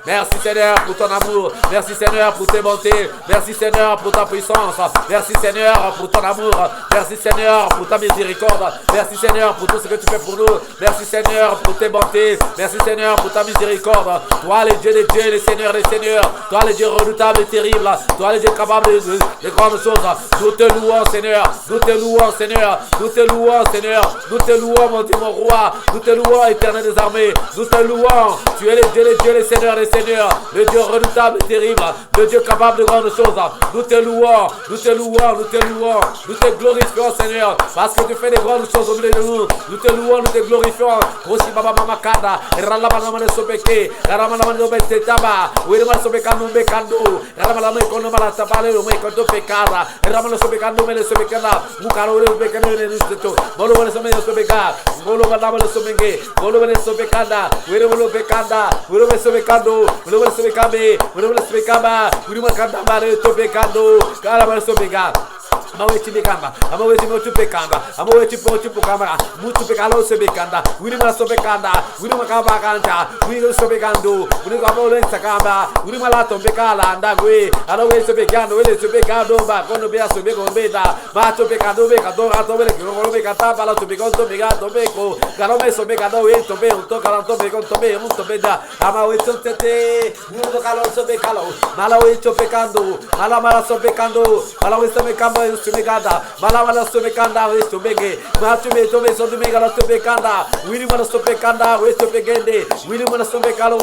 Merci Seigneur pour ton amour. Merci Seigneur pour tes bontés. Merci Seigneur pour ta puissance. Merci Seigneur pour ton amour. Merci Seigneur pour ta miséricorde. Merci Seigneur pour tout ce que tu fais pour nous. Merci Seigneur pour tes bontés. Merci Seigneur pour ta miséricorde. Toi le Dieu des dieux, le Seigneur des seigneurs. Toi le Dieu redoutable et terrible. Toi le Dieu capable de grandes choses. Nous te louons Seigneur. Nous te louons Seigneur. Nous te louons Seigneur. Nous te louons mon Dieu mon roi. Nous te louons éternel des armées. Nous te louons. Tu es le Dieu des dieux, le Seigneur des seigneurs, le Dieu redoutable et terrible, le Dieu capable de grandes choses. Nous te louons, nous te louons, nous te louons, nous te glorifions Seigneur, parce que tu fais des grandes choses au milieu de nous. Nous te louons, nous te glorifions. Aussi baba mama kada, ralama na sobeke, ralama na no betaba, wirima sobeka no bekando, ralama na ko no mala tapale no me ko pekara, ralama na sobeka no me sobekana, mukaro no bekano ne nusto, bolo bolo sobeka, bolo bolo sobenge, bolo bolo sobekanda, wirima no bekanda, wirima sobekando. Muluma sobekabe, muluma sobekaba, muluma kandamba le topekando, kala sobeka. Amawe tibekamba, amawe tibekamba, amawe tibekamba, mutu pekalo sebekanda, wirima sobekanda, wirima kabakanda, wirima sobekando, wirima kabole sakamba, wirima la tombekala ndagwe, alawe sobekando, wele sobekando ba, kono bea sobeko beda, ma topekando beka dora tobele, kono beka tapa la tobekando bega tobeko, kalome sobekando we tobe, unto kalanto beko tobe, unto beda, amawe tete, mutu kalo sobekalo, malawe topekando, mala sobekando, malawe sobekamba Subekanda, Malawala Subekanda, West Subege, Matume Tome Sodumega Subekanda, William Subekanda, West Subegende, William Subekalo,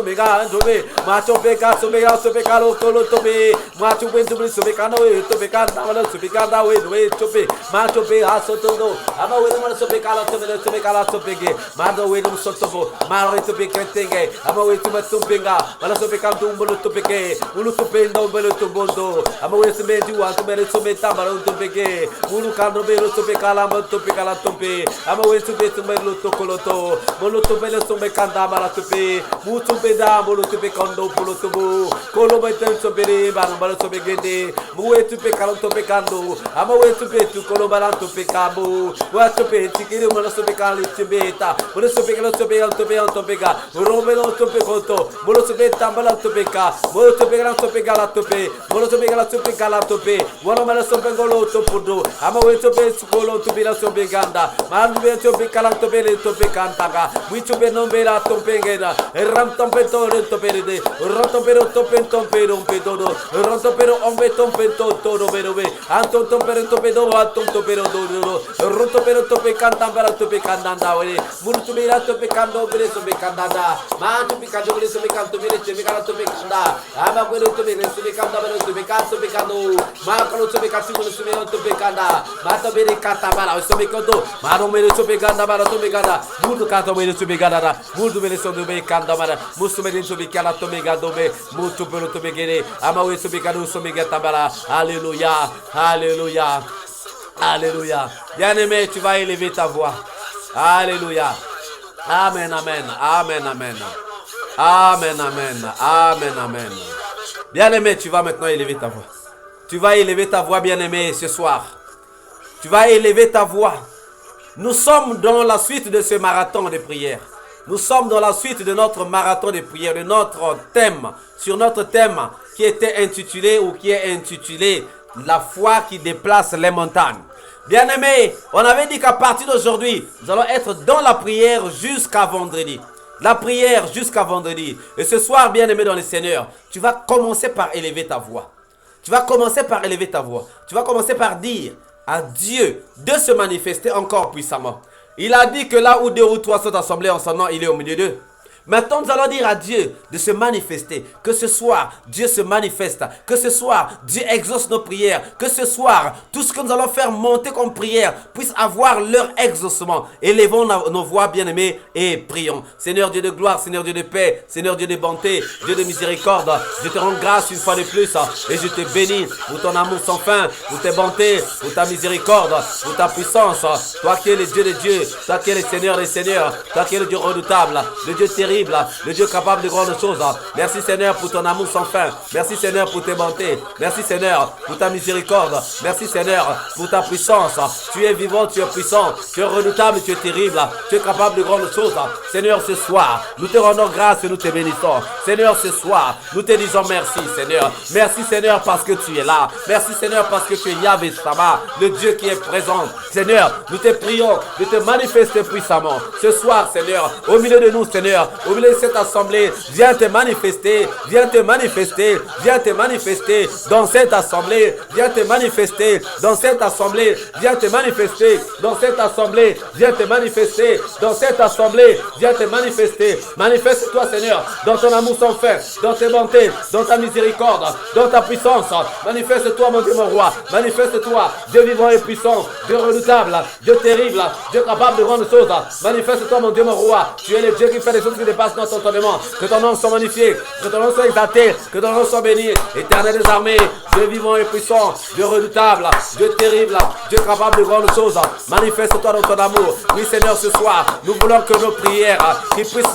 Mega, Tobe, Macho Beka, Subega, Subekalo, Tolo Tobe, Machu went to be Subekano, Subekanda, Subekanda, way Tobe, Macho Be, Asoto, Ama William Subekala, Subekala, Subege, Mado William Sotobo, Mari to be Kentenge, Ama way to Matumbenga, Malasobekan Tumbo to Peke, Ulutupendo, Belutubondo, Ama West Medu, Antumeta, Topeke, Mulu Kando Belo Topekala, Topekala Tope, Amawe Tope Tumelo Tokoloto, Molotopele Topekanda Malatope, Mutupeda, Molotopekando, Polotobo, Colobetel Topere, Barambala Topegede, Mue Topekalo Topekando, Amawe Tope to Colobala Topekabo, Watope, Tikiri Monosopekali Tibeta, Monosopekalo Topeka Topeka, Romelo Topekoto, Molosopeta Bala Topeka, Molotopekala Topekala Tope, Molotopekala Topekala Tope, One Sopengolo Topudo, Amawe Tope Sukolo to be la Sobeganda, Manube Tope Calantopele Topecantaga, which be Nombera Tompengeda, Ram Tompeto Topere, Rotopero Topentompero Pedodo, Rotopero Ombetompeto Todo Verove, Anton Tompero Topedo, Anton Topero Dodo, Rotopero Topecantambara Topecandanda, Murtumira Topecando Sobecandada, Mantupicado Sobecanto Topecana Topecanda, Amaguero Topecanda Topecano, Macro Topecatimo Topecanda, Matabere Catabara, Sobecoto, Maromere Topecanda, Topecanda, Mudu Catomere Topecanda, Mudu Veneso Topecanda, Musumere Topecana Tomegadobe, Mutu Pelo Topegere, Amawe Topecano Somegatabara, Alléluia, Alléluia, Alléluia. Bien-aimé, tu vas élever ta voix. Alléluia. Amen, amen, amen, amen. Amen, amen, amen, amen. Bien-aimé, tu vas maintenant élever ta voix. Tu vas élever ta voix, bien-aimé, ce soir. Tu vas élever ta voix. Nous sommes dans la suite de ce marathon de prière. Nous sommes dans la suite de notre marathon de prière, de notre thème, sur notre thème qui était intitulé ou qui est intitulé La foi qui déplace les montagnes. Bien-aimé, on avait dit qu'à partir d'aujourd'hui, nous allons être dans la prière jusqu'à vendredi. La prière jusqu'à vendredi. Et ce soir, bien-aimé dans le Seigneur, tu vas commencer par élever ta voix. Tu vas commencer par élever ta voix. Tu vas commencer par dire à Dieu de se manifester encore puissamment. Il a dit que là où deux ou trois sont assemblés en son nom, il est au milieu d'eux. Maintenant, nous allons dire à Dieu de se manifester. Que ce soir, Dieu se manifeste. Que ce soir, Dieu exauce nos prières. Que ce soir, tout ce que nous allons faire monter comme prière puisse avoir leur exaucement. Élevons nos voix, bien-aimés, et prions. Seigneur Dieu de gloire, Seigneur Dieu de paix, Seigneur Dieu de bonté, Dieu de miséricorde. Je te rends grâce une fois de plus et je te bénis pour ton amour sans fin, pour tes bontés, pour ta miséricorde, pour ta puissance. Toi qui es le Dieu des dieux, toi qui es le Seigneur des seigneurs, toi qui es le Dieu redoutable, le Dieu terrible, terrible, le Dieu capable de grandes choses. Merci Seigneur pour ton amour sans fin. Merci Seigneur pour tes bontés. Merci Seigneur pour ta miséricorde. Merci Seigneur pour ta puissance. Tu es vivant, tu es puissant, tu es redoutable, tu es terrible, tu es capable de grandes choses. Seigneur, ce soir, nous te rendons grâce et nous te bénissons. Seigneur, ce soir, nous te disons merci Seigneur. Merci Seigneur parce que tu es là. Merci Seigneur parce que tu es Yahvé Sama, le Dieu qui est présent. Seigneur, nous te prions de te manifester puissamment. Ce soir Seigneur, au milieu de nous Seigneur, au milieu de cette assemblée, viens te manifester, viens te manifester, viens te manifester dans cette assemblée, viens te manifester dans cette assemblée, viens te manifester dans cette assemblée, viens te manifester dans cette assemblée, viens te manifester. Manifeste-toi Seigneur dans ton amour sans fin, dans tes bontés, dans ta miséricorde, dans ta puissance. Manifeste-toi mon Dieu mon roi, manifeste-toi Dieu vivant et puissant, Dieu redoutable, Dieu terrible, Dieu capable de grandes choses. Manifeste-toi mon Dieu mon roi, tu es le Dieu qui fait des choses qui dépassent notre entendement. Que ton nom soit magnifié, que ton nom soit exalté, que ton nom soit béni. Éternel des armées, Dieu vivant et puissant, Dieu redoutable, Dieu terrible, Dieu capable de grandes choses. Manifeste-toi dans ton amour. Oui Seigneur, ce soir, nous voulons que nos prières qui puissent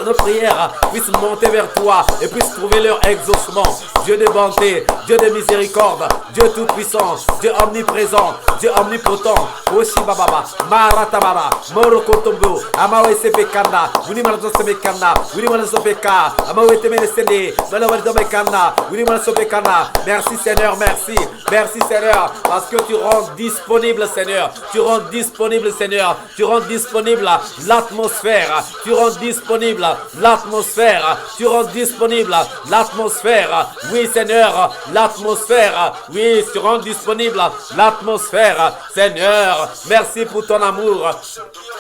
nos prières puissent monter vers toi et puissent trouver leur exaucement. Dieu de bonté, Dieu de miséricorde, Dieu tout-puissant, Dieu omniprésent, Dieu omnipotent. Oshi bababa, maratababa, morokotombo, amawesepekanda, unimalazosepekanda, unimalazopeka, amawetemenesende, malawalizopekanda, unimalazopekanda. Merci Seigneur, merci. Merci Seigneur, parce que tu rends disponible Seigneur. Tu rends disponible Seigneur. Tu rends disponible l'atmosphère. Tu rends disponible l'atmosphère. Tu rends disponible l'atmosphère. Oui Seigneur, l'atmosphère. Oui, tu rends disponible l'atmosphère. Seigneur, merci pour ton amour.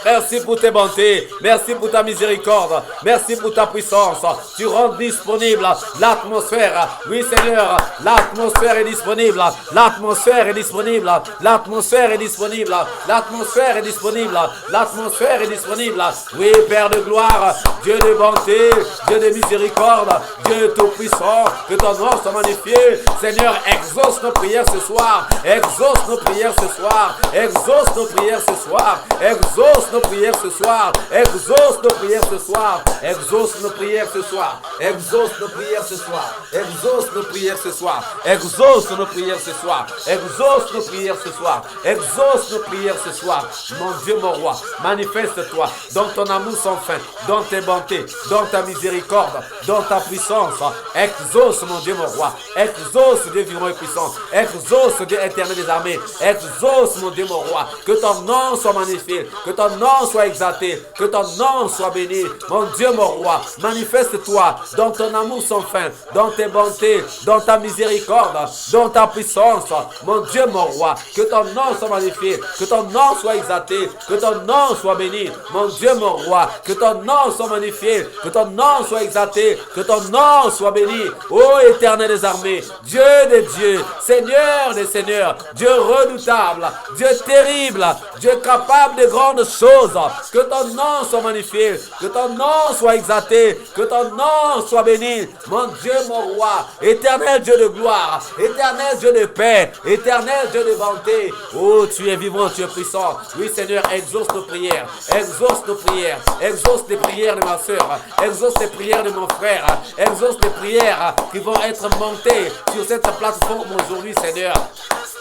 Merci pour tes bontés. Merci pour ta miséricorde. Merci pour ta puissance. Tu rends disponible l'atmosphère. Oui Seigneur, l'atmosphère est disponible. L'atmosphère est disponible. L'atmosphère est disponible. L'atmosphère est disponible. L'atmosphère est disponible. Oui, Père de gloire, Dieu de bonté, Dieu de miséricorde, Dieu tout-puissant, que ton nom soit magnifié. Seigneur, exauce nos prières ce soir. Exauce nos prières ce soir. Exauce nos prières ce soir. Exauce nos prières ce soir. Exauce nos prières ce soir. Exauce nos prières ce soir. Exauce nos prières ce soir. Exauce nos prières ce soir. Exauce nos prières ce soir. Exauce nos prières ce soir. Exauce nos prières ce soir. Mon Dieu, mon roi, manifeste-toi dans ton amour sans fin, dans tes bontés, dans ta miséricorde, dans ta puissance. Exauce, mon Dieu, mon roi. Exauce, Dieu vivant et puissant. Exauce, Dieu éternel des armées. Exauce, mon Dieu, mon roi. Que ton nom soit magnifié. Que ton nom soit exalté. Que ton nom soit béni. Mon Dieu, mon roi, manifeste-toi dans ton amour sans fin, dans tes bontés, dans ta miséricorde, dans ta puissance. Mon Dieu, mon roi, que ton nom soit magnifié. Que ton nom soit exalté. Que ton nom soit béni. Mon Dieu, mon roi, que ton nom soit magnifié. Que ton nom soit exalté. Que ton nom soit béni. Ô éternel des armées, Dieu des dieux, Seigneur des seigneurs, Dieu redoutable, Dieu terrible, Dieu capable de grandes choses. Que ton nom soit magnifié. Que ton nom soit exalté. Que ton nom soit béni. Mon Dieu, mon roi, éternel Dieu de gloire, éternel Dieu de paix, éternel Dieu de bonté. Oh, tu es vivant, tu es puissant. Oui, Seigneur, exauce nos prières. Exauce nos prières. Exauce les prières de ma soeur. Exauce les prières de mon frère. Exauce les prières qui vont être montées sur cette plateforme aujourd'hui, Seigneur.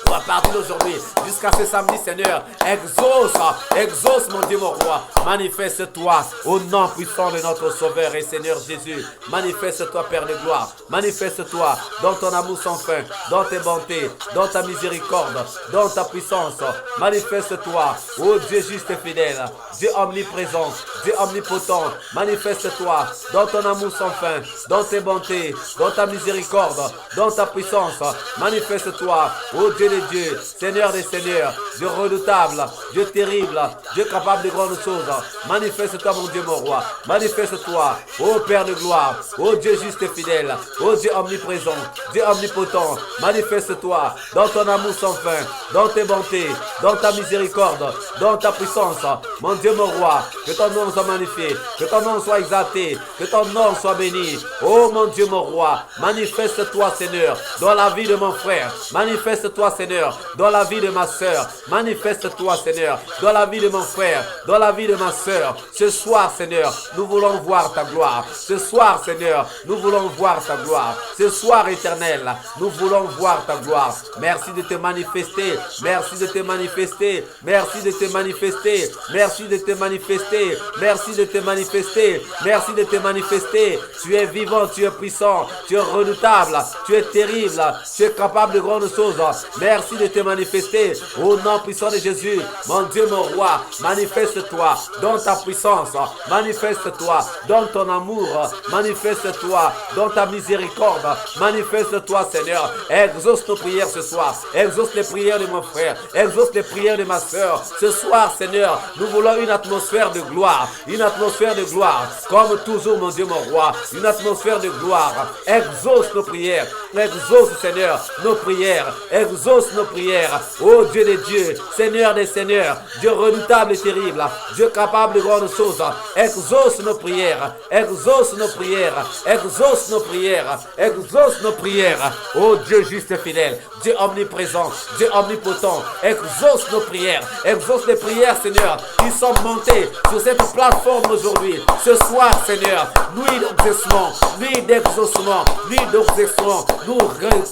À partir d'aujourd'hui, jusqu'à ce samedi, Seigneur, exauce, mon Dieu, mon roi. Manifeste-toi au nom puissant de notre Sauveur et Seigneur Jésus. Manifeste-toi, Père de gloire. Manifeste-toi dans ton amour sans fin, dans tes bontés, dans ta miséricorde, dans ta puissance. Manifeste-toi, ô Dieu juste et fidèle, Dieu omniprésent, Dieu omnipotent. Manifeste-toi dans ton amour sans fin, dans tes bontés, dans ta miséricorde, dans ta puissance. Manifeste-toi, ô Dieu des dieux, Seigneur des seigneurs, Dieu redoutable, Dieu terrible, Dieu capable de grandes choses. Manifeste-toi, mon Dieu, mon roi. Manifeste-toi, ô Père de gloire, ô Dieu juste et fidèle, ô Dieu omniprésent, Dieu omnipotent. Manifeste-toi dans ton amour sans fin, dans tes bontés, dans ta miséricorde, dans ta puissance. Mon Dieu, mon roi, que ton nom soit magnifié, que ton nom soit exalté, que ton nom soit béni. Ô mon Dieu, mon roi, manifeste-toi, Seigneur, dans la vie de mon frère. Manifeste-toi, Seigneur, Seigneur, dans la vie de ma soeur. Manifeste-toi, Seigneur, dans la vie de mon frère, dans la vie de ma soeur. Ce soir, Seigneur, nous voulons voir ta gloire. Ce soir, Seigneur, nous voulons voir ta gloire. Ce soir, Éternel, nous voulons voir ta gloire. Merci de te manifester. Merci de te manifester. Merci de te manifester. Merci de te manifester. Merci de te manifester. Merci de te manifester. Tu es vivant, tu es puissant, tu es redoutable, tu es terrible, tu es capable de grandes choses. Merci de te manifester. Au nom puissant de Jésus, mon Dieu, mon roi, manifeste-toi dans ta puissance. Manifeste-toi dans ton amour. Manifeste-toi dans ta miséricorde. Manifeste-toi, Seigneur. Exauce nos prières ce soir. Exauce les prières de mon frère. Exauce les prières de ma soeur. Ce soir, Seigneur, nous voulons une atmosphère de gloire. Une atmosphère de gloire. Comme toujours, mon Dieu, mon roi. Une atmosphère de gloire. Exauce nos prières. Exauce, Seigneur, nos prières. Exauce nos prières. Ô Dieu des dieux, Seigneur des seigneurs, Dieu redoutable et terrible, Dieu capable de grandes choses. Exauce nos prières. Exauce nos prières. Exauce nos prières. Exauce nos prières. Ô Dieu juste et fidèle, Dieu omniprésent, Dieu omnipotent. Exauce nos prières. Exauce les prières, Seigneur, qui sont montées sur cette plateforme aujourd'hui. Ce soir, Seigneur, nuit d'exaucement, nuit d'exaucement, nuit d'exaucement. Nous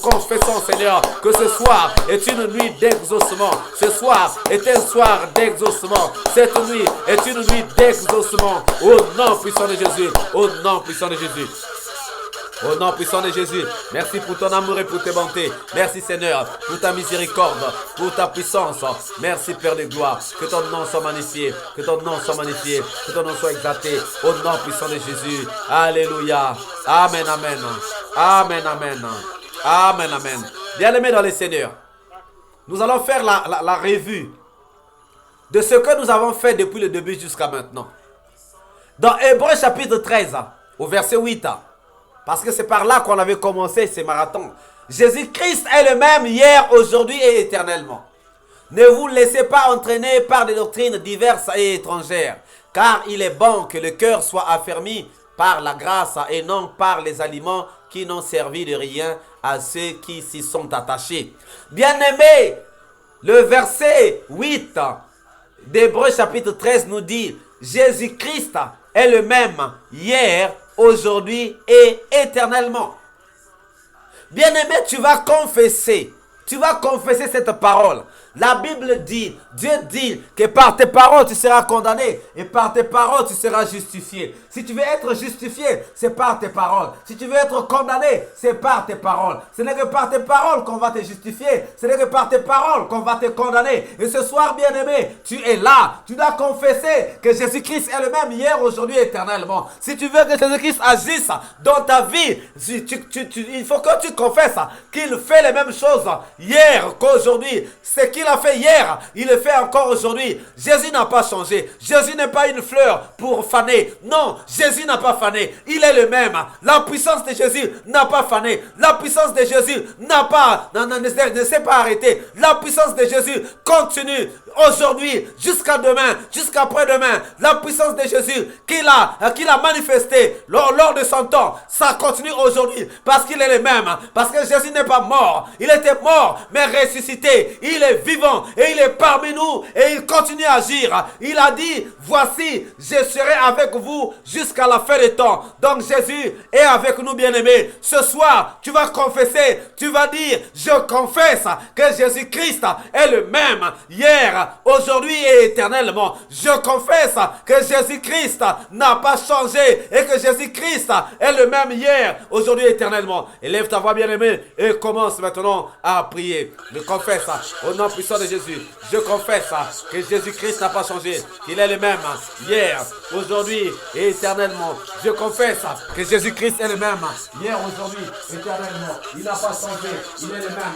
confessons, Seigneur, que ce soir est une nuit d'exaucement. Ce soir est un soir d'exaucement. Cette nuit est une nuit d'exaucement. Au nom puissant de Jésus. Au nom puissant de Jésus. Au nom puissant de Jésus, merci pour ton amour et pour tes bontés. Merci Seigneur pour ta miséricorde, pour ta puissance. Merci Père de gloire, que ton nom soit magnifié, que ton nom soit magnifié, que ton nom soit exalté. Au nom puissant de Jésus, alléluia. Amen, amen. Amen, amen. Amen, amen. Bien-aimés dans les Seigneurs, nous allons faire la revue de ce que nous avons fait depuis le début jusqu'à maintenant. Dans Hébreux chapitre 13, au verset 8, parce que c'est par là qu'on avait commencé ces marathons. Jésus-Christ est le même hier, aujourd'hui et éternellement. Ne vous laissez pas entraîner par des doctrines diverses et étrangères, car il est bon que le cœur soit affermi par la grâce et non par les aliments qui n'ont servi de rien à ceux qui s'y sont attachés. Bien-aimés, le verset 8 d'Hébreux chapitre 13 nous dit « Jésus-Christ est le même hier, aujourd'hui et éternellement. » Bien-aimé, tu vas confesser cette parole. La Bible dit, Dieu dit que par tes paroles tu seras condamné et par tes paroles tu seras justifié. Si tu veux être justifié, c'est par tes paroles. Si tu veux être condamné, c'est par tes paroles. Ce n'est que par tes paroles qu'on va te justifier. Ce n'est que par tes paroles qu'on va te condamner. Et ce soir, bien-aimé, tu es là. Tu dois confesser que Jésus-Christ est le même hier, aujourd'hui, éternellement. Si tu veux que Jésus-Christ agisse dans ta vie, il faut que tu confesses qu'il fait les mêmes choses hier qu'aujourd'hui. Ce qu'il a fait hier, il le fait encore aujourd'hui. Jésus n'a pas changé. Jésus n'est pas une fleur pour faner. Non, Jésus n'a pas fané. Il est le même. La puissance de Jésus n'a pas fané. La puissance de Jésus ne s'est pas arrêtée. La puissance de Jésus continue aujourd'hui, jusqu'à demain, jusqu'à après-demain. La puissance de Jésus qu'il a manifestée lors de son temps, ça continue aujourd'hui parce qu'il est le même. Parce que Jésus n'est pas mort. Il était mort, mais ressuscité. Il est vivant et il est parmi nous et il continue à agir. Il a dit, voici, je serai avec vous jusqu'à la fin des temps. Donc Jésus est avec nous, bien-aimés. Ce soir, tu vas confesser, tu vas dire, je confesse que Jésus-Christ est le même hier, aujourd'hui et éternellement. Je confesse que Jésus-Christ n'a pas changé et que Jésus-Christ est le même hier, aujourd'hui et éternellement. Élève ta voix, bien-aimé, et commence maintenant à prier. Je confesse au nom puissant de Jésus. Je confesse que Jésus-Christ n'a pas changé, qu'il est le même hier, aujourd'hui et éternellement. Je confesse que Jésus-Christ est le même hier, aujourd'hui, éternellement. Il n'a pas changé, il est le même.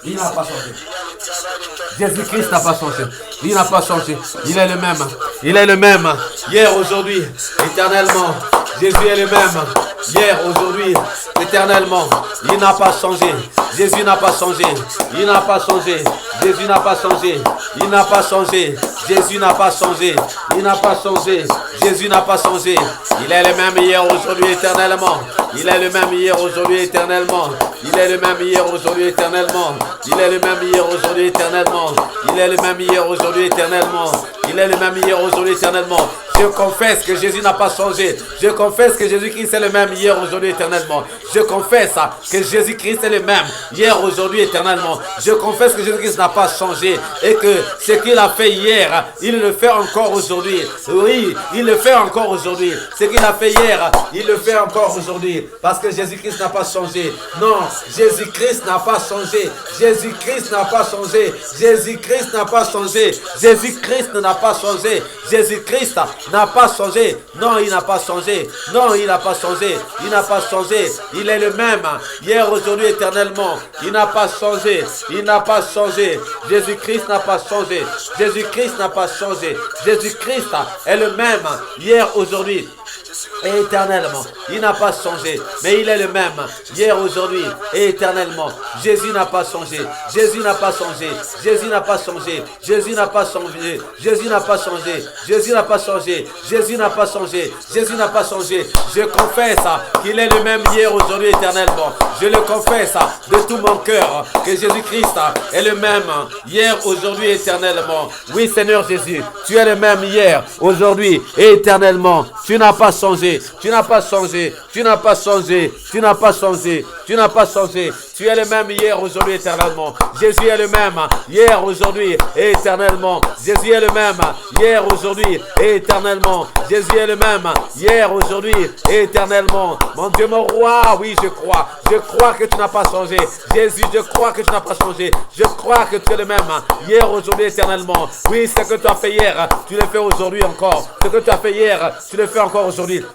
Il n'a pas changé. Jésus-Christ n'a pas changé. Il n'a pas changé. Il est le même. Il est le même. Hier, aujourd'hui, éternellement. Jésus est le même. Hier, aujourd'hui, éternellement. Il n'a pas changé. Jésus n'a pas changé. Il n'a pas changé. Jésus n'a pas changé. Il n'a pas changé. Jésus n'a pas changé. Il n'a pas changé. Jésus n'a pas changé. Il est le même hier, aujourd'hui, éternellement. Il est le même hier, aujourd'hui, éternellement. Il est le même hier, aujourd'hui, éternellement. Il est le même hier, aujourd'hui, éternellement. Il est le même hier, aujourd'hui, éternellement. Il est le même hier, aujourd'hui, éternellement. Je confesse que Jésus n'a pas changé. Je confesse que Jésus-Christ est le même hier, aujourd'hui, éternellement. Je confesse que Jésus-Christ est le même hier, aujourd'hui, éternellement. Je confesse que Jésus-Christ n'a pas changé et que ce qu'il a fait hier, il le fait encore aujourd'hui. Oui, il le fait encore aujourd'hui. Ce qu'il a fait hier, il le fait encore aujourd'hui. Parce que Jésus-Christ n'a pas changé. Non, Jésus-Christ n'a pas changé. Jésus-Christ n'a pas changé. Jésus-Christ n'a pas changé. Jésus-Christ n'a pas changé. Jésus-Christ n'a pas changé. Non, il n'a pas changé. Non, il n'a pas changé. Il n'a pas changé. Il est le même hier, aujourd'hui, éternellement. Il n'a pas changé. Il n'a pas changé. Jésus-Christ n'a pas changé. Jésus-Christ n'a pas changé. Jésus-Christ est le même hier, aujourd'hui et éternellement. Il n'a pas changé, mais il est le même hier, aujourd'hui et éternellement. Jésus n'a pas changé. Jésus n'a pas changé. Jésus n'a pas changé. Jésus n'a pas changé. Jésus n'a pas changé. Jésus n'a pas changé. Jésus n'a pas changé. Jésus n'a pas changé. Je confesse qu'il est le même hier, aujourd'hui, éternellement. Je le confesse de tout mon cœur que Jésus-Christ est le même hier, aujourd'hui, éternellement. Oui, Seigneur Jésus, tu es le même hier, aujourd'hui et éternellement. Tu n'as pas changé. Tu n'as pas changé. Tu n'as pas changé. Tu n'as pas changé. Tu n'as pas changé. Tu es le même hier, aujourd'hui, éternellement. Jésus est le même hier, aujourd'hui et éternellement. Jésus est le même hier, aujourd'hui et éternellement. Jésus est le même hier, aujourd'hui et éternellement. Mon Dieu, mon roi, oui, je crois. Je crois que tu n'as pas changé. Jésus, je crois que tu n'as pas changé. Je crois que tu es le même hier, aujourd'hui, éternellement. Oui, ce que tu as fait hier, tu le fais aujourd'hui encore. Ce que tu as fait hier, tu le fais encore aujourd'hui.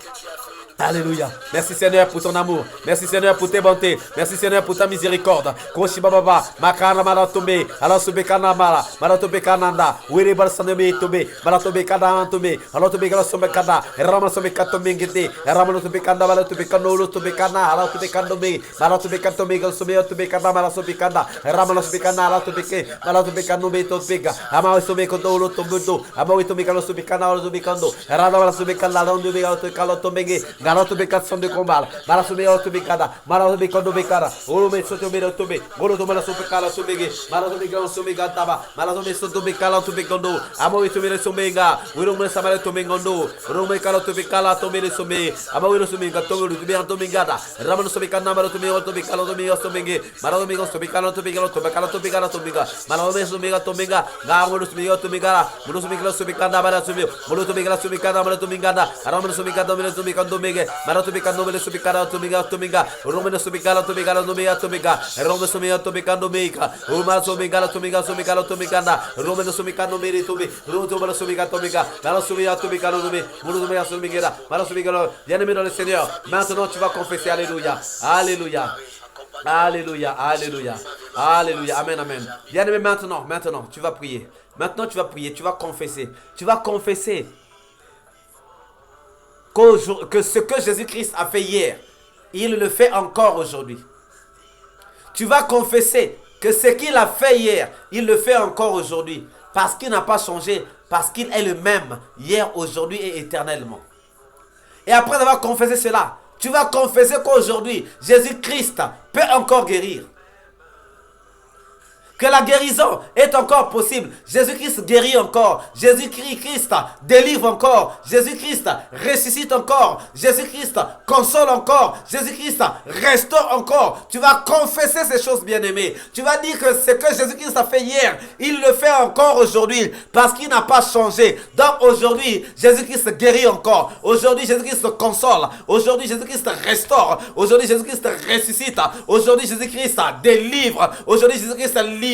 Alléluia. Merci Seigneur pour ton amour. Merci Seigneur pour tes bontés. Merci Seigneur pour ta miséricorde. Koshi baba makana maratombe ala subekana mara maratobe kananda wiri barsaneme tobe maratobe kada tobe ala tobe kala sobekada rama sobekatombe ngete rama tobe kanda bala tobe kanolo tobe kana ala tobe kandobe maratobe kantobe kala sobe tobe kana mara sobekanda rama sobekana ala tobe ke mara tobe kanobe tobega ama sobe kodolo tobudo ama tobe kala sobekana ala tobe kando rama sobekana ala tobe kala tobe Galoto becação de combala, Marasumi autobicada, Marasumi quando becada, Olume sotomira tobe, Goloto Marasupicala subig, Marasumi Gão sumigataba, Marasumi sotobicala autobicando, Amoi tumira sumenga, Urume Samara tomengondo, Rume calotobicala tomere sume, Amoi suminga togo de bia tomingada, Ramano subicana Maratumi autobicala domingo sumingue, Maradomingo subicala tobicalo tobacala tobicala tomiga, Marame sumiga tominga, Gamurus migo tomigara, Murusumicala subicana Marasumi, Murusumicala subicana Maratomingada, Ramano subicada Maratomicando Mega, Maratobicando Mele subicala tomiga tomiga, Romano subicala tomigala tomiga tomiga, Roma sumia tomicando meica, Uma sumigala tomiga sumicala tomicanda, Romano sumicando meri tomi, Rotomala sumiga tomiga, Mala sumia tomicalo nome, Murumia sumigueira, Mala sumigalo, bien-aimé dans le Seigneur, maintenant tu vas confesser, Alléluia, Alléluia. Alléluia, Alléluia, Alléluia, Amen, Amen. Bien-aimé, maintenant, tu vas prier. Maintenant, tu vas prier, tu vas confesser. Tu vas confesser que ce que Jésus-Christ a fait hier, il le fait encore aujourd'hui. Tu vas confesser que ce qu'il a fait hier, il le fait encore aujourd'hui. Parce qu'il n'a pas changé, parce qu'il est le même hier, aujourd'hui et éternellement. Et après avoir confessé cela, tu vas confesser qu'aujourd'hui, Jésus-Christ peut encore guérir. Que la guérison est encore possible. Jésus-Christ guérit encore. Jésus-Christ délivre encore. Jésus-Christ ressuscite encore. Jésus-Christ console encore. Jésus-Christ restaure encore. Tu vas confesser ces choses, bien-aimées. Tu vas dire que ce que Jésus-Christ a fait hier, il le fait encore aujourd'hui parce qu'il n'a pas changé. Donc aujourd'hui, Jésus-Christ guérit encore. Aujourd'hui, Jésus-Christ console. Aujourd'hui, Jésus-Christ restaure. Aujourd'hui, Jésus-Christ ressuscite. Aujourd'hui, Jésus-Christ délivre. Aujourd'hui, Jésus-Christ libère.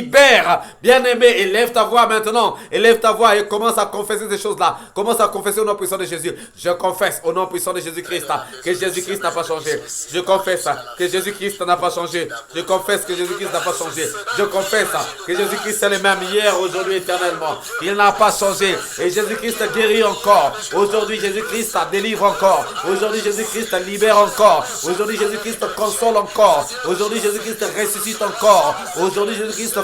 Bien-aimé, élève ta voix maintenant. Élève ta voix et commence à confesser ces choses-là. Commence à confesser au nom puissant de Jésus. Je confesse au nom puissant de Jésus-Christ que Jésus-Christ n'a pas changé. Je confesse que Jésus-Christ n'a pas changé. Je confesse que Jésus-Christ n'a pas changé. Je confesse que Jésus-Christ est le même hier, aujourd'hui, éternellement. Il n'a pas changé. Et Jésus-Christ guérit encore. Aujourd'hui, Jésus-Christ délivre encore. Aujourd'hui, Jésus-Christ libère encore. Aujourd'hui, Jésus-Christ console encore. Aujourd'hui, Jésus-Christ ressuscite encore. Aujourd'hui, Jésus-Christ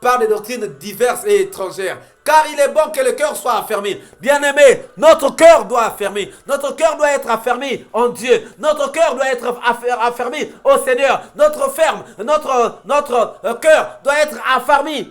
par des doctrines diverses et étrangères. Car il est bon que le cœur soit affermi. Bien-aimé, notre cœur doit affermi. Notre cœur doit être affermi en Dieu. Notre cœur doit être affermi au Seigneur. Notre cœur doit être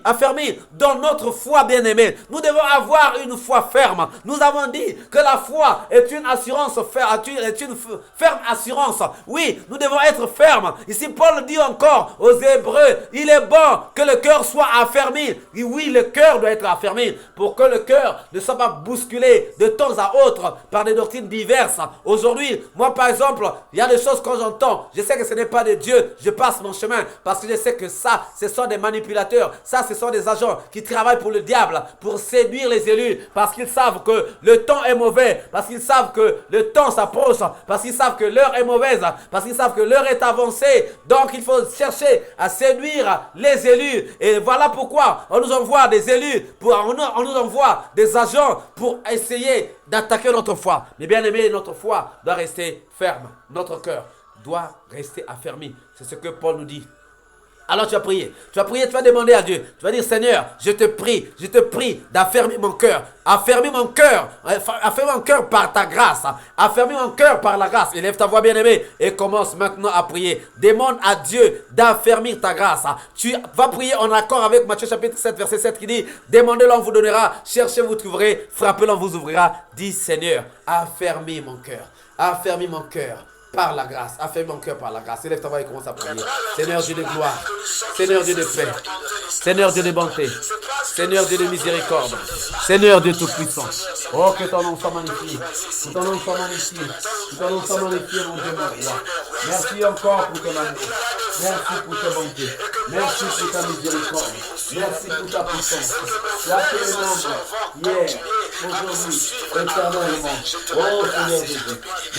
affermi dans notre foi, bien-aimé. Nous devons avoir une foi ferme. Nous avons dit que la foi est une assurance, est une ferme assurance. Oui, nous devons être fermes. Ici, Paul dit encore aux Hébreux, il est bon que le cœur soit affermi. Et oui, le cœur doit être affermi pour que le cœur ne soit pas bousculé de temps à autre par des doctrines diverses. Aujourd'hui, moi par exemple, il y a des choses quand j'entends, je sais que ce n'est pas de Dieu, je passe mon chemin parce que je sais que ça, ce sont des manipulateurs, ça, ce sont des agents qui travaillent pour le diable, pour séduire les élus, parce qu'ils savent que le temps est mauvais, parce qu'ils savent que le temps s'approche, parce qu'ils savent que l'heure est mauvaise, parce qu'ils savent que l'heure est avancée. Donc il faut chercher à séduire les élus. Et voilà pourquoi on nous envoie des élus, on nous envoie des agents pour essayer d'attaquer notre foi. Mais bien aimé, notre foi doit rester ferme. Notre cœur doit rester affermi. C'est ce que Paul nous dit. Alors tu vas prier, tu vas demander à Dieu, tu vas dire Seigneur, je te prie d'affermir mon cœur, affermis mon cœur par ta grâce, affermis mon cœur par la grâce. Élève ta voix bien-aimée et commence maintenant à prier. Demande à Dieu d'affermir ta grâce. Tu vas prier en accord avec Matthieu chapitre 7 verset 7 qui dit, demandez-le on vous donnera, cherchez vous trouverez, frappez-le on vous ouvrira. Dis Seigneur, affermis mon cœur. Par la grâce, affermis mon cœur par la grâce. Élève ta voix et commence à prier. Seigneur Dieu de gloire, Seigneur Dieu de paix, Seigneur Dieu de bonté, Seigneur Dieu de miséricorde, Seigneur Dieu tout-puissant. Oh, que ton nom soit magnifié, que ton nom soit magnifié, que ton nom soit magnifié, mon Dieu, mon roi. Merci encore pour ton amour, merci pour ta bonté, merci pour ta miséricorde, merci pour ta puissance. Sois que le nombre, hier, aujourd'hui, éternellement. Oh, Seigneur Jésus,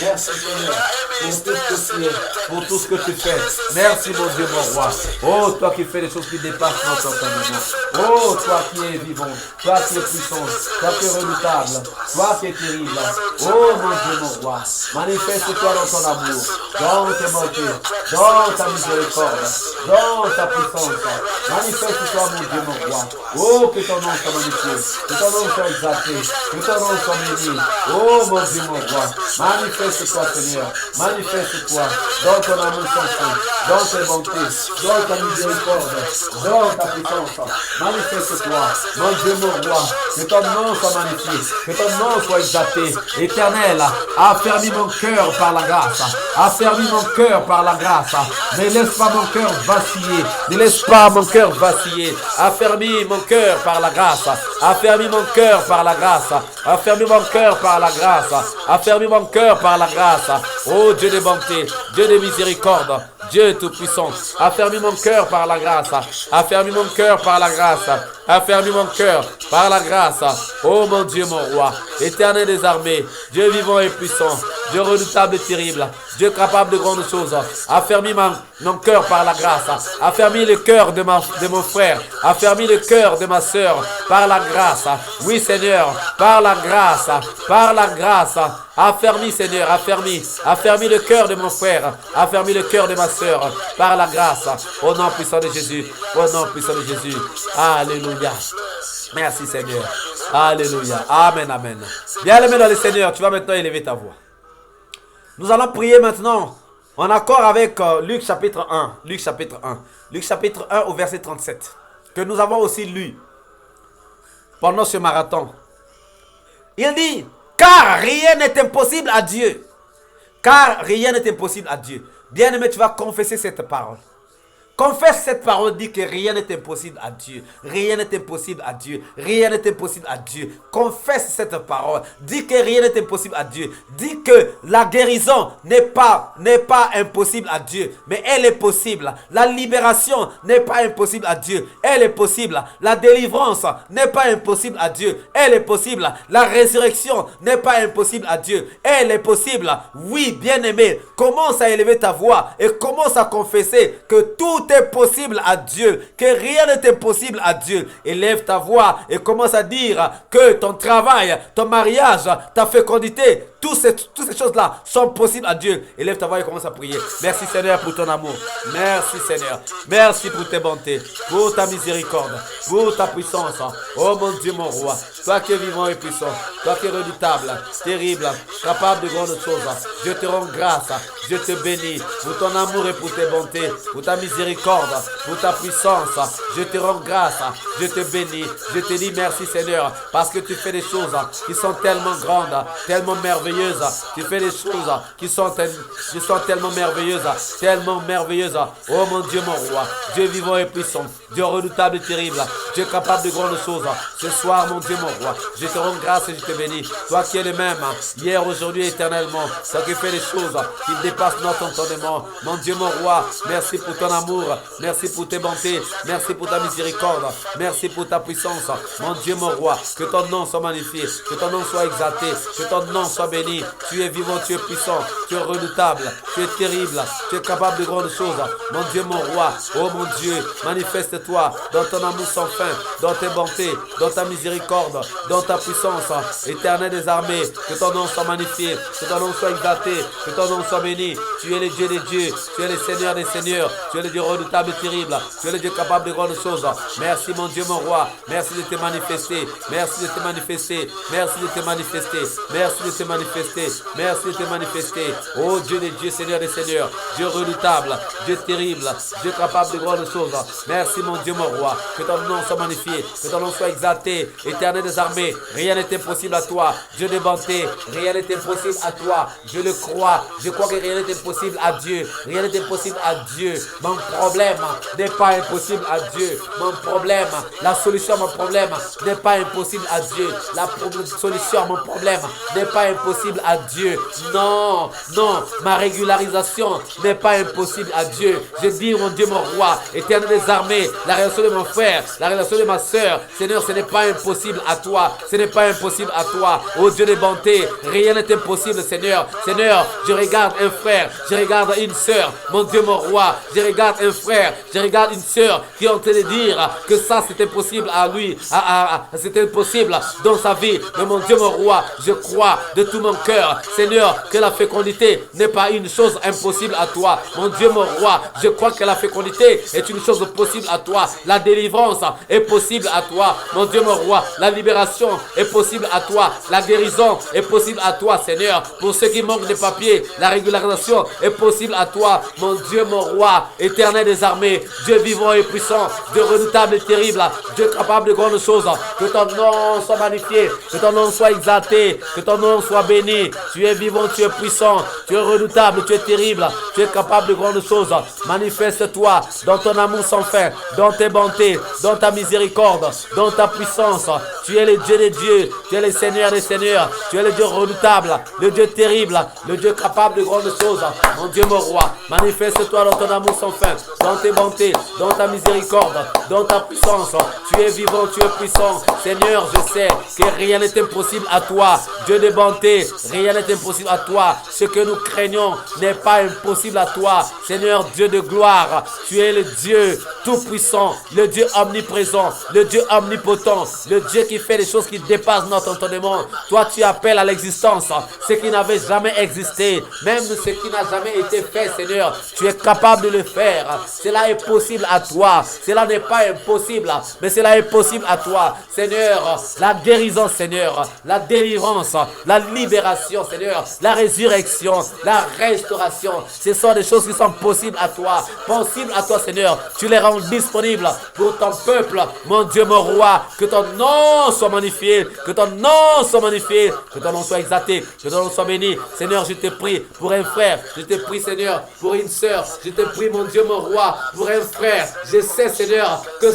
merci Seigneur. Pour tout ce que tu fais. Merci mon Dieu, mon roi. Oh, toi qui fais des choses qui dépassent notre entendement. Oh, toi qui es vivant, toi qui es puissant, toi qui es redoutable, toi qui es terrible. Oh, mon Dieu, mon roi. Manifeste-toi dans ton amour, dans tes bontés, dans ta miséricorde, dans ta puissance. Manifeste-toi, mon Dieu, mon roi. Oh, que ton nom soit magnifié, que ton nom soit exalté, que ton nom soit béni. Oh, mon Dieu, mon roi. Manifeste-toi, Seigneur. Manifeste-toi dans ton amour sans fin, dans tes bontés, dans ta miséricorde, dans ta puissance. Manifeste-toi, mon Dieu, mon roi. Que ton nom soit magnifié, que ton nom soit exalté. Éternel, affermis mon cœur par la grâce. Affermis mon cœur par la grâce. Ne laisse pas mon cœur vaciller. Ne laisse pas mon cœur vaciller. Affermis mon cœur par la grâce. Affermis mon cœur par la grâce. Affermis mon cœur par la grâce. Affermis mon cœur par la grâce. Oh Dieu de bonté, Dieu de miséricorde, Dieu tout-puissant, affermis mon cœur par la grâce, affermis mon cœur par la grâce, affermis mon cœur par la grâce. Oh mon Dieu, mon roi, éternel des armées, Dieu vivant et puissant, Dieu redoutable et terrible, Dieu capable de grandes choses. Affermis mon cœur par la grâce, affermis le cœur de mon frère, affermis le cœur de ma soeur par la grâce. Oui Seigneur, par la grâce, par la grâce. Affermis Seigneur, affermis le cœur de mon frère, affermis le cœur de ma soeur par la grâce. Au nom puissant de Jésus, au nom puissant de Jésus. Alléluia. Merci Seigneur. Alléluia. Amen, amen. Bien-aimé dans le Seigneur, tu vas maintenant élever ta voix. Nous allons prier maintenant en accord avec Luc chapitre 1. Luc chapitre 1. Luc chapitre 1 au verset 37. Que nous avons aussi lu pendant ce marathon. Il dit, car rien n'est impossible à Dieu. Car rien n'est impossible à Dieu. Bien-aimé, tu vas confesser cette parole. Confesse cette parole, dit que rien n'est impossible à Dieu. Rien n'est impossible à Dieu. Rien n'est impossible à Dieu. Confesse cette parole. Dis que rien n'est impossible à Dieu. Dis que la guérison n'est pas impossible à Dieu, mais elle est possible. La libération n'est pas impossible à Dieu. Elle est possible. La délivrance n'est pas impossible à Dieu. Elle est possible. La résurrection n'est pas impossible à Dieu. Elle est possible. Oui, bien-aimé, commence à élever ta voix et commence à confesser que tout est possible à Dieu, que rien n'est impossible à Dieu. Élève ta voix et commence à dire que ton travail, ton mariage, ta fécondité, toutes ces choses-là sont possibles à Dieu. Élève ta voix et commence à prier. Merci Seigneur pour ton amour. Merci Seigneur. Merci pour tes bontés, pour ta miséricorde, pour ta puissance. Oh mon Dieu, mon roi, toi qui es vivant et puissant, toi qui es redoutable, terrible, capable de grandes choses. Je te rends grâce, je te bénis pour ton amour et pour tes bontés, pour ta miséricorde, pour ta puissance. Je te rends grâce, je te bénis, je te dis merci Seigneur, parce que tu fais des choses qui sont tellement grandes, tellement merveilleuses. Tu fais des choses qui sont tellement merveilleuses, tellement merveilleuses. Oh mon Dieu, mon roi, Dieu vivant et puissant, Dieu redoutable et terrible, Dieu capable de grandes choses. Ce soir, mon Dieu, mon roi, je te rends grâce et je te bénis. Toi qui es le même, hier, aujourd'hui, éternellement, toi qui fais des choses qui dépassent notre entendement. Mon Dieu, mon roi, merci pour ton amour, merci pour tes bontés, merci pour ta miséricorde, merci pour ta puissance. Mon Dieu, mon roi, que ton nom soit magnifié, que ton nom soit exalté, que ton nom soit béni. Tu es vivant, tu es puissant, tu es redoutable, tu es terrible, tu es capable de grandes choses. Mon Dieu, mon roi, oh mon Dieu, manifeste-toi dans ton amour sans fin, dans tes bontés, dans ta miséricorde, dans ta puissance, éternel des armées. Que ton nom soit magnifié, que ton nom soit exalté, que ton nom soit béni. Tu es le Dieu des dieux, tu es le Seigneur des seigneurs, tu es le Dieu redoutable et terrible, tu es le Dieu capable de grandes choses. Merci mon Dieu, mon roi, merci de te manifester, merci de te manifester, merci de te manifester, merci de te manifester, merci de te manifester. Oh Dieu des dieux, Seigneur des seigneurs, Dieu redoutable, Dieu terrible, Dieu capable de grandes choses. Merci mon Dieu, mon roi, que ton nom soit magnifié, que ton nom soit exalté, éternel des armées. Rien n'est impossible à toi, Dieu de bonté, rien n'est impossible à toi. Je le crois, je crois que rien n'est impossible à Dieu, rien n'est impossible à Dieu. Mon problème n'est pas impossible à Dieu. Mon problème, la solution à mon problème n'est pas impossible à Dieu. La solution à mon problème n'est pas impossible à Dieu. Non, non, ma régularisation n'est pas impossible à Dieu. Je dis, mon Dieu, mon roi, éternel des armées, la relation de mon frère, la relation de ma soeur, Seigneur, ce n'est pas impossible à toi. Ce n'est pas impossible à toi. Oh Dieu de bonté, rien n'est impossible, Seigneur. Seigneur, je regarde un frère, je regarde une soeur, mon Dieu, mon roi, je regarde un frère, je regarde une soeur qui est en train de dire que ça c'était possible à lui, c'était possible dans sa vie. Mais mon Dieu, mon roi, je crois de tout mon cœur, Seigneur, que la fécondité n'est pas une chose impossible à toi. Mon Dieu, mon roi, je crois que la fécondité est une chose possible à toi. La délivrance est possible à toi. Mon Dieu, mon roi, la libération est possible à toi. La guérison est possible à toi, Seigneur. Pour ceux qui manquent de papier, la régularisation est possible à toi. Mon Dieu, mon roi, éternel des armées, Dieu vivant et puissant, Dieu redoutable et terrible, Dieu capable de grandes choses. Que ton nom soit magnifié, que ton nom soit exalté, que ton nom soit béni. Tu es vivant, tu es puissant, tu es redoutable, tu es terrible, tu es capable de grandes choses. Manifeste-toi dans ton amour sans fin, dans tes bontés, dans ta miséricorde, dans ta puissance. Tu es le Dieu des dieux, tu es le Seigneur des seigneurs, tu es le Dieu redoutable, le Dieu terrible, le Dieu capable de grandes choses. Mon Dieu, mon roi, manifeste-toi dans ton amour sans fin, dans tes bontés, dans ta miséricorde, dans ta puissance. Tu es vivant, tu es puissant. Seigneur, je sais que rien n'est impossible à toi. Dieu de bonté, rien n'est impossible à toi. Ce que nous craignons n'est pas impossible à toi. Seigneur, Dieu de gloire, tu es le Dieu tout-puissant, le Dieu omniprésent, le Dieu omnipotent, le Dieu qui fait des choses qui dépassent notre entendement. Toi, tu appelles à l'existence ce qui n'avait jamais existé, même ce qui n'a jamais été fait, Seigneur. Tu es capable de le faire. Cela est possible à toi. Cela n'est pas impossible, mais cela est possible à toi. Seigneur, la guérison, Seigneur, la délivrance, la libération, Seigneur, la résurrection, la restauration, ce sont des choses qui sont possibles à toi. Possibles à toi, Seigneur. Tu les rends disponibles pour ton peuple, mon Dieu, mon roi. Que ton nom soit magnifié, que ton nom soit magnifié, que ton nom soit exalté, que ton nom soit béni. Seigneur, je te prie pour un frère, je te prie, Seigneur, pour une sœur, je te prie, mon Dieu, mon roi, pour un frère. Je sais, Seigneur, que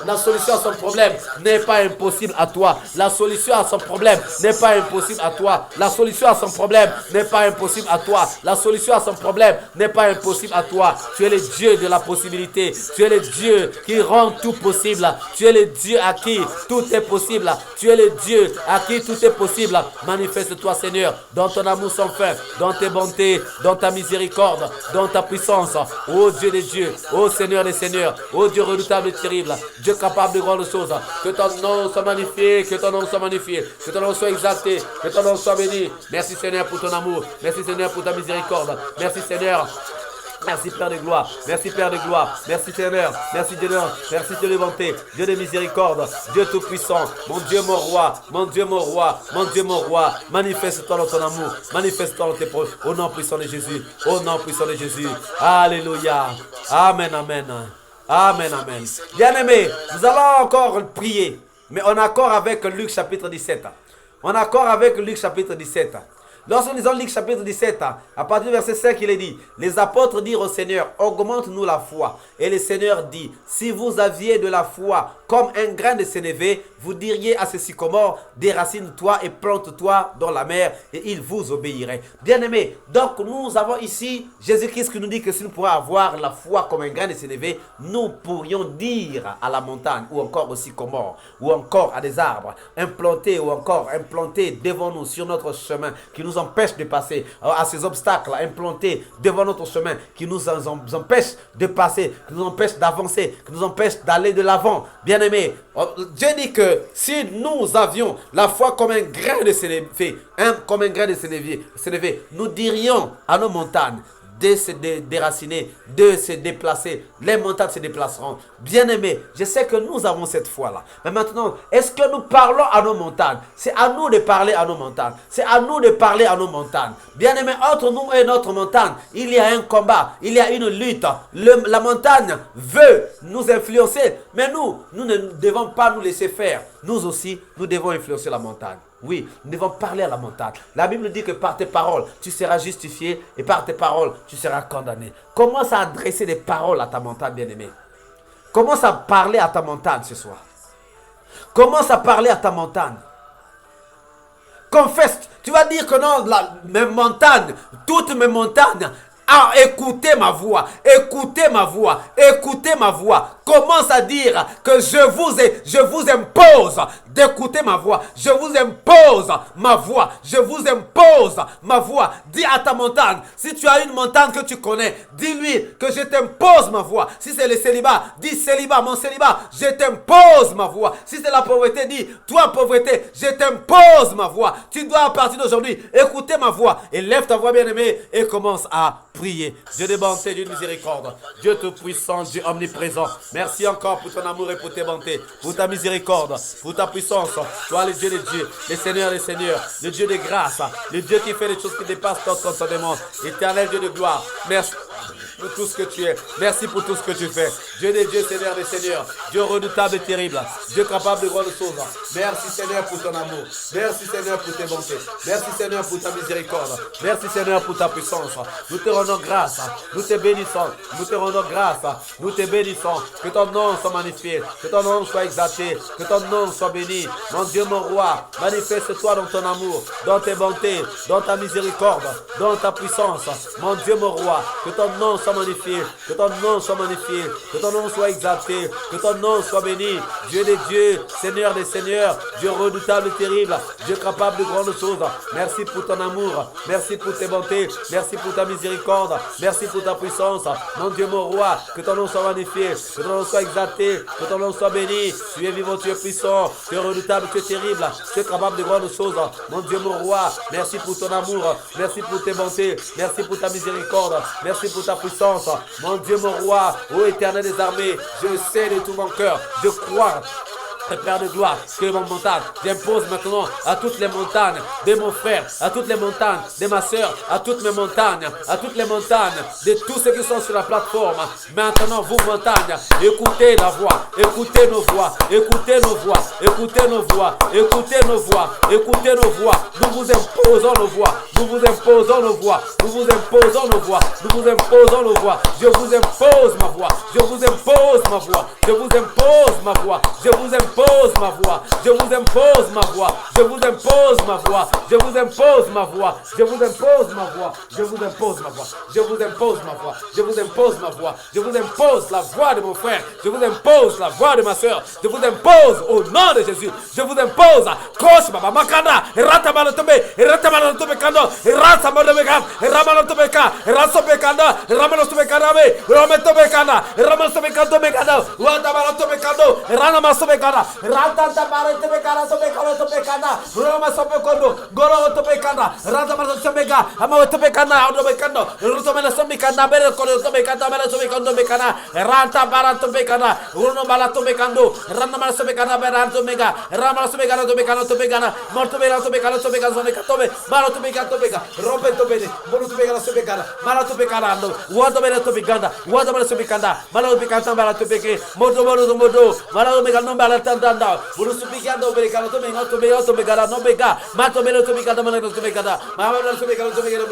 la solution à son problème n'est pas impossible à toi. La solution à son problème n'est pas impossible impossible à toi. La solution à son problème n'est pas impossible à toi. La solution à son problème n'est pas impossible à toi. Tu es le Dieu de la possibilité. Tu es le Dieu qui rend tout possible. Tu es le Dieu à qui tout est possible. Tu es le Dieu à qui tout est possible. Manifeste-toi, Seigneur, dans ton amour sans fin, dans tes bontés, dans ta miséricorde, dans ta puissance. Ô Dieu des dieux, ô Seigneur des seigneurs, ô Dieu redoutable et terrible, Dieu capable de grandes choses. Que ton nom soit magnifié, que ton nom soit magnifié, que ton nom soit exalté, que ton nom soit béni. Merci Seigneur pour ton amour. Merci Seigneur pour ta miséricorde. Merci Seigneur. Merci Père de gloire, merci Père de gloire, merci Seigneur, merci Dieu, merci Dieu de bonté, Dieu de miséricorde, Dieu tout-puissant, mon Dieu, mon roi, mon Dieu, mon roi, mon Dieu, mon roi, manifeste-toi dans ton amour, manifeste-toi dans tes preuves, au nom puissant de Jésus, au nom puissant de Jésus, alléluia, amen, amen, amen, amen. Bien-aimés, nous allons encore prier, mais en accord avec Luc chapitre 17, en accord avec Luc chapitre 17. Lorsque nous lisons Luc chapitre 17, à partir du verset 5, il est dit, les apôtres dirent au Seigneur, augmente-nous la foi. Et le Seigneur dit, si vous aviez de la foi comme un grain de sénévé, vous diriez à ce sycomore, déracine-toi et plante-toi dans la mer, et il vous obéirait. Bien-aimés, donc nous avons ici Jésus-Christ qui nous dit que si nous pourrions avoir la foi comme un grain de sénévé, nous pourrions dire à la montagne, ou encore au sycomore, ou encore à des arbres, implantés ou encore implantés devant nous sur notre chemin, qui nous empêche de passer, à ces obstacles implantés devant notre chemin, qui nous empêchent de passer, qui nous empêchent d'avancer, qui nous empêchent d'aller de l'avant. Bien-aimés, Dieu dit que si nous avions la foi comme un grain de sénévé, nous dirions à nos montagnes de se déraciner, de se déplacer. Les montagnes se déplaceront. Bien-aimés, je sais que nous avons cette foi-là. Mais maintenant, est-ce que nous parlons à nos montagnes? C'est à nous de parler à nos montagnes. C'est à nous de parler à nos montagnes. Bien-aimés, entre nous et notre montagne, il y a un combat, il y a une lutte. La montagne veut nous influencer, mais nous ne devons pas nous laisser faire. Nous aussi, nous devons influencer la montagne. Oui, nous devons parler à la montagne. La Bible dit que par tes paroles, tu seras justifié et par tes paroles, tu seras condamné. Commence à adresser des paroles à ta montagne, bien-aimé. Commence à parler à ta montagne ce soir. Commence à parler à ta montagne. Confesse. Tu vas dire que non, mes montagnes, toutes mes montagnes, écoutez ma voix, écoutez ma voix, écoutez ma voix. Commence à dire que je vous impose d'écouter ma voix. Je vous impose ma voix. Je vous impose ma voix. Dis à ta montagne, si tu as une montagne que tu connais, dis-lui que je t'impose ma voix. Si c'est le célibat, dis célibat, mon célibat, je t'impose ma voix. Si c'est la pauvreté, dis, toi pauvreté, je t'impose ma voix. Tu dois à partir d'aujourd'hui écouter ma voix. Et lève ta voix bien-aimée et commence à prier. Dieu de bonté, Dieu de miséricorde, Dieu tout-puissant, Dieu omniprésent. Merci encore pour ton amour et pour tes bontés, pour ta miséricorde, pour ta puissance. Toi, le Dieu des dieux, le Seigneur des seigneurs, le Dieu de grâce, le Dieu qui fait des choses qui dépassent notre entendement. Éternel Dieu de gloire, merci pour tout ce que tu es. Merci pour tout ce que tu fais. Dieu des dieux, Seigneur des seigneurs, Dieu redoutable et terrible, Dieu capable de grandes choses. Merci Seigneur pour ton amour. Merci Seigneur pour tes bontés. Merci Seigneur pour ta miséricorde. Merci Seigneur pour ta puissance. Nous te rendons grâce. Nous te bénissons. Nous te rendons grâce. Nous te bénissons. Que ton nom soit magnifié. Que ton nom soit exalté. Que ton nom soit béni. Mon Dieu, mon roi, manifeste-toi dans ton amour, dans tes bontés, dans ta miséricorde, dans ta puissance. Mon Dieu, mon roi, que ton nom soit magnifié. Que ton nom soit magnifié. Que ton nom soit exalté. Que ton nom soit béni. Dieu des dieux, Seigneur des seigneurs, Dieu redoutable et terrible, Dieu capable de grandes choses. Merci pour ton amour. Merci pour tes bontés. Merci pour ta miséricorde. Merci pour ta puissance. Mon Dieu, mon roi, que ton nom soit magnifié. Que ton nom soit exalté. Que ton nom soit béni. Tu es vivant, tu es puissant. Tu es redoutable, tu es terrible. Tu es capable de grandes choses. Mon Dieu, mon roi, merci pour ton amour. Merci pour tes bontés. Merci pour ta miséricorde. Merci pour ta puissance. Mon Dieu, mon roi, ô éternel des armées, je sais de tout mon cœur, de croire. Père de gloire, que mon montagne, j'impose maintenant à toutes les montagnes de mon frère, à toutes les montagnes de ma soeur, à toutes mes montagnes, à toutes les montagnes de tous ceux qui sont sur la plateforme. Maintenant, vous montagnes, écoutez la voix, écoutez nos voix, écoutez nos voix, écoutez nos voix, écoutez nos voix, écoutez nos voix. Nous vous imposons nos voix, nous vous imposons nos voix, nous vous imposons nos voix, nous vous imposons nos voix. Je vous impose ma voix, je vous impose ma voix, je vous impose ma voix, je vous impose impose ma voix. Je vous impose ma voix. Je vous impose ma voix. Je vous impose ma voix. Je vous impose ma voix. Je vous impose ma voix. Je vous impose ma voix. Je vous impose ma voix. Je vous impose la voix de mon frère. Je vous impose la voix de ma soeur. Je vous impose au nom de Jésus. Je vous impose. Kosh baba makanda. Rata malotobe. Rata malotobe kando. Rata malotobe kando. Ramalotobe kando. Rasobe kando. Ramalotobe kando. Ramalotobe kando. Ramalotobe kando mekando. Wanda malotobe kando. Rana masobe kando. Rata malotobe kando. Sobe kando. Sobe kando. Rama sobe kando. Goro tobe kando. Rata malotobe kando. Amalotobe kando. Adobe kando. Ruto malotobe kando. Bere kando. Tobe kando. Malotobe kando mekana. Ranta malotobe kando. Uno malotobe kando. Rana malotobe kando. Beranto mega. Rama malotobe kando. Tobe kando. Tobe kando. Mortobe kando. Tobe kando. Tobe kando. Tobe malotobe kando. Tobe kando. Rompe tobe. Molotobe kando. Tobe kando. Malotobe kando. Wanda malotobe kando. Wanda malotobe kando. Malotobe kando. Malotobe kando. Modo modo modo. Malotobe kando. Malotobe kando. Molotobe kando. Tobe kando. Tobe kando. Tobe kando. Tobe kando. Malotobe tobe kando. Malotobe kando. Malotobe kando. Tobe kando.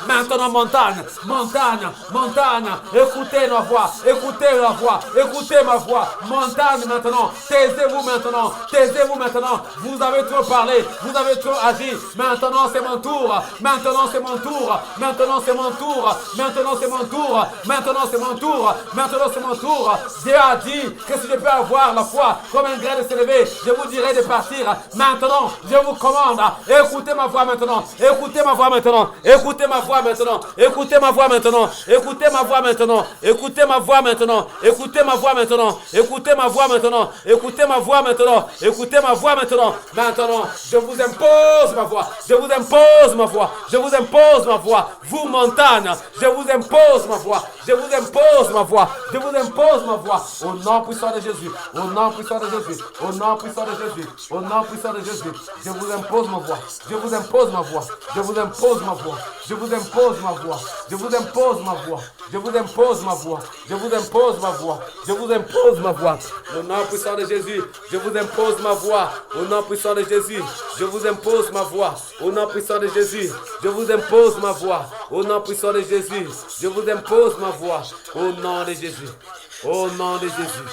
Maintenant montagne, montagne, montagne. Écoutez ma voix. Écoutez la voix. Écoutez ma voix. Montagne maintenant. Taisez-vous maintenant. Taisez-vous maintenant. Vous avez trop parlé. Vous avez trop agi. Maintenant c'est mon tour. Maintenant c'est mon tour. Maintenant c'est mon tour. Maintenant c'est mon tour. Maintenant c'est mon tour. Maintenant c'est mon tour. Dieu a dit que si je peux avoir la foi comme un grain de s'élever, je vous dirai de partir. Maintenant, je vous commande. Écoutez ma voix maintenant. Écoutez ma voix maintenant. Écoutez ma voix maintenant. Écoutez ma voix maintenant. Écoutez ma voix maintenant. Écoutez ma voix maintenant. Écoutez ma voix maintenant. Écoutez ma voix maintenant. Écoutez ma voix maintenant. Écoutez ma voix maintenant. Maintenant, je vous impose ma voix. Je vous impose ma voix. Je vous impose ma voix. Vous montagne, je vous impose ma voix. Je vous impose ma voix. Je vous impose ma voix. Au nom puissant de Jésus. Au nom puissant de Jésus. Au nom puissant de Jésus. Au nom puissant de Jésus. Je vous impose ma voix. Je vous impose ma voix. Je vous impose ma voix. Je vous impose ma voix. Je vous impose ma voix. Je vous impose ma voix. Je vous impose ma voix. Je vous impose ma voix. Au nom puissant de Jésus. Je vous impose ma voix. Au nom puissant de Jésus. Je vous impose ma voix. Au nom puissant de Jésus. Je vous impose ma voix. Au nom puissant de Jésus. Je vous impose ma voix. Au nom de Jésus. Au nom de Jésus.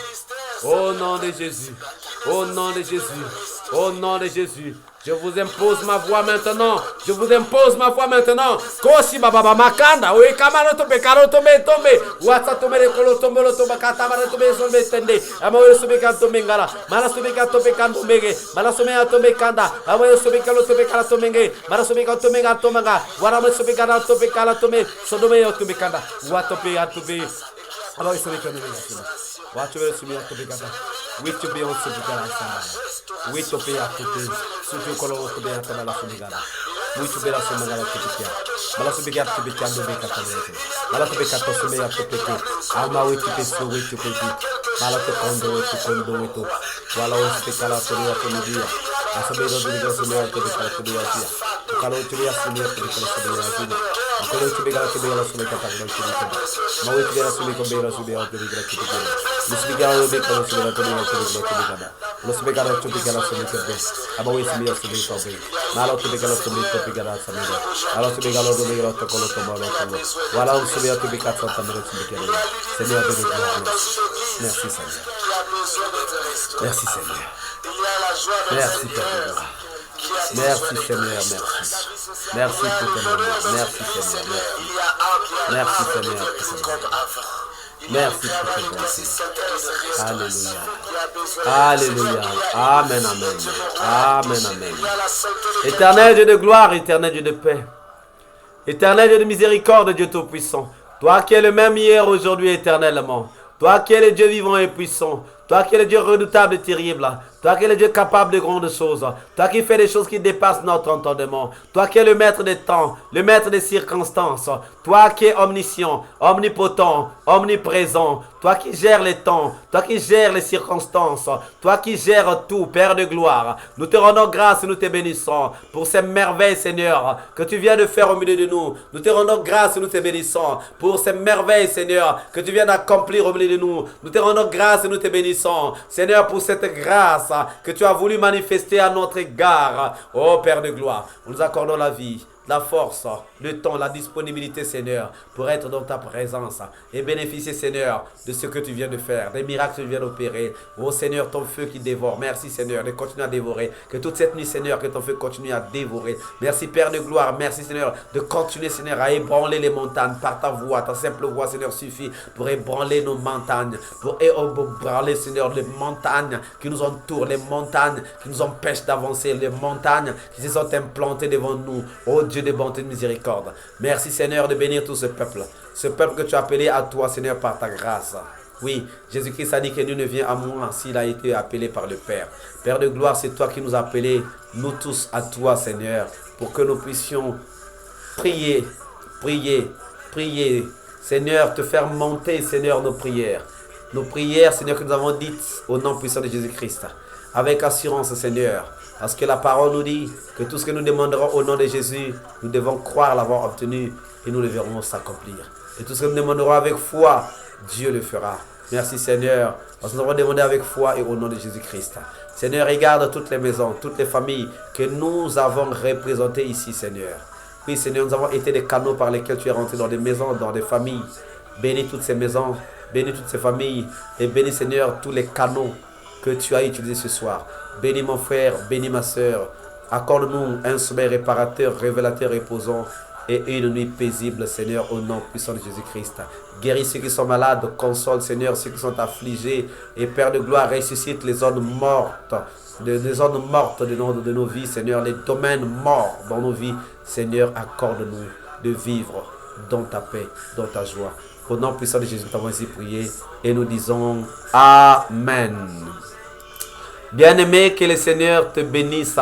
Au nom de Jésus. Au nom de Jésus. Au nom de Jésus. Je vous impose ma voix maintenant. Je vous impose ma voix maintenant. Koshi baba makanda. Oui, kamaro to bekaro to me tombe. Whatsa to me kolo tombo to bakata mara to me sombe tende. Amoyo sobe kanto mengara. Mala sobe kanto bekando mege. Mala sobe ato bekanda. Amoyo sobe kalo to bekala to menge. Mala sobe kanto menga to manga. Wara mo sobe kana to bekala to me. Sodome yo to bekanda. Wato pe ato be. Amoyo sobe kanto menga. Watch over to me at the big other. Wait to be on to the Gara. Wait to be at the place. So you call over to be at the Malasumigara. Wait to be at the Magara to be here. Malasubigat to be Kando Bekato. Malasubikat to be at the Picket. Alma wait to be so wait to be. Malatu Kondo to Kondo to. While I was the Kala to the Media. As a bit of the Gasumia to the Kalakudia. Kalo to be a senior to the Kalakudia. I go to be got to be a Sumika. No way to get a Sumika Bera to be out to the Kalakudia. Los Migaro de Carlos de la Colina to the Gada. Los Megara to be Galas to make a base. I'm always me to make a base. Now to be Galas to make a big Galas. I want to be Galo to make a Colo tomorrow. While I also have to be cut out some minutes to make it. Seigneur de Dieu. Merci Seigneur. Merci Seigneur. Merci Seigneur. Merci Seigneur, merci. Merci pour ton amour. Merci Seigneur, merci. Merci Seigneur pour ton amour. Merci pour ton bonté. Alléluia. Alléluia. Amen, amen. Amen, amen. Éternel Dieu de gloire, éternel Dieu de paix. Éternel Dieu de miséricorde, Dieu tout-puissant. Toi qui es le même hier, aujourd'hui, éternellement. Toi qui es le Dieu vivant et puissant. Toi qui es le Dieu redoutable et terrible. Toi qui es le Dieu capable de grandes choses. Toi qui fais des choses qui dépassent notre entendement. Toi qui es le maître des temps, le maître des circonstances. Toi qui es omniscient, omnipotent, omniprésent. Toi qui gères les temps. Toi qui gères les circonstances. Toi qui gères tout, Père de gloire. Nous te rendons grâce et nous te bénissons pour ces merveilles, Seigneur, que tu viens de faire au milieu de nous. Nous te rendons grâce et nous te bénissons pour ces merveilles, Seigneur, que tu viens d'accomplir au milieu de nous. Nous te rendons grâce et nous te bénissons, Seigneur, pour cette grâce que tu as voulu manifester à notre égard. Oh Père de gloire, nous nous accordons la vie, la force, le temps, la disponibilité, Seigneur, pour être dans ta présence et bénéficier, Seigneur, de ce que tu viens de faire, des miracles que tu viens d'opérer. Oh Seigneur, ton feu qui dévore. Merci, Seigneur, de continuer à dévorer. Que toute cette nuit, Seigneur, que ton feu continue à dévorer. Merci, Père de gloire. Merci, Seigneur, de continuer, Seigneur, à ébranler les montagnes par ta voix. Ta simple voix, Seigneur, suffit pour ébranler nos montagnes, pour ébranler, Seigneur, les montagnes qui nous entourent, les montagnes qui nous empêchent d'avancer, les montagnes qui se sont implantées devant nous. Oh Dieu de bonté et de miséricorde. Merci, Seigneur, de bénir tout ce peuple que tu as appelé à toi, Seigneur, par ta grâce. Oui, Jésus-Christ a dit que Dieu ne vient à moi s'il a été appelé par le Père. Père de gloire, c'est toi qui nous as appelés, nous tous, à toi, Seigneur, pour que nous puissions prier, Seigneur, te faire monter, Seigneur, nos prières. Nos prières, Seigneur, que nous avons dites au nom puissant de Jésus-Christ. Avec assurance, Seigneur. Parce que la parole nous dit que tout ce que nous demanderons au nom de Jésus, nous devons croire l'avoir obtenu et nous le verrons s'accomplir. Et tout ce que nous demanderons avec foi, Dieu le fera. Merci, Seigneur, parce que nous avons demandé avec foi et au nom de Jésus-Christ. Seigneur, regarde toutes les maisons, toutes les familles que nous avons représentées ici, Seigneur. Oui, Seigneur, nous avons été des canaux par lesquels tu es rentré dans des maisons, dans des familles. Bénis toutes ces maisons, bénis toutes ces familles et bénis, Seigneur, tous les canaux que tu as utilisés ce soir. Bénis mon frère, bénis ma soeur. Accorde-nous un sommeil réparateur, révélateur, reposant et une nuit paisible, Seigneur, au nom puissant de Jésus-Christ. Guéris ceux qui sont malades, console, Seigneur, ceux qui sont affligés. Et Père de gloire, ressuscite les zones mortes, les zones mortes de nos vies, Seigneur, les domaines morts dans nos vies. Seigneur, accorde-nous de vivre dans ta paix, dans ta joie. Au nom puissant de Jésus, nous t'avons ainsi prié et nous disons Amen. Bien-aimé, que le Seigneur te bénisse.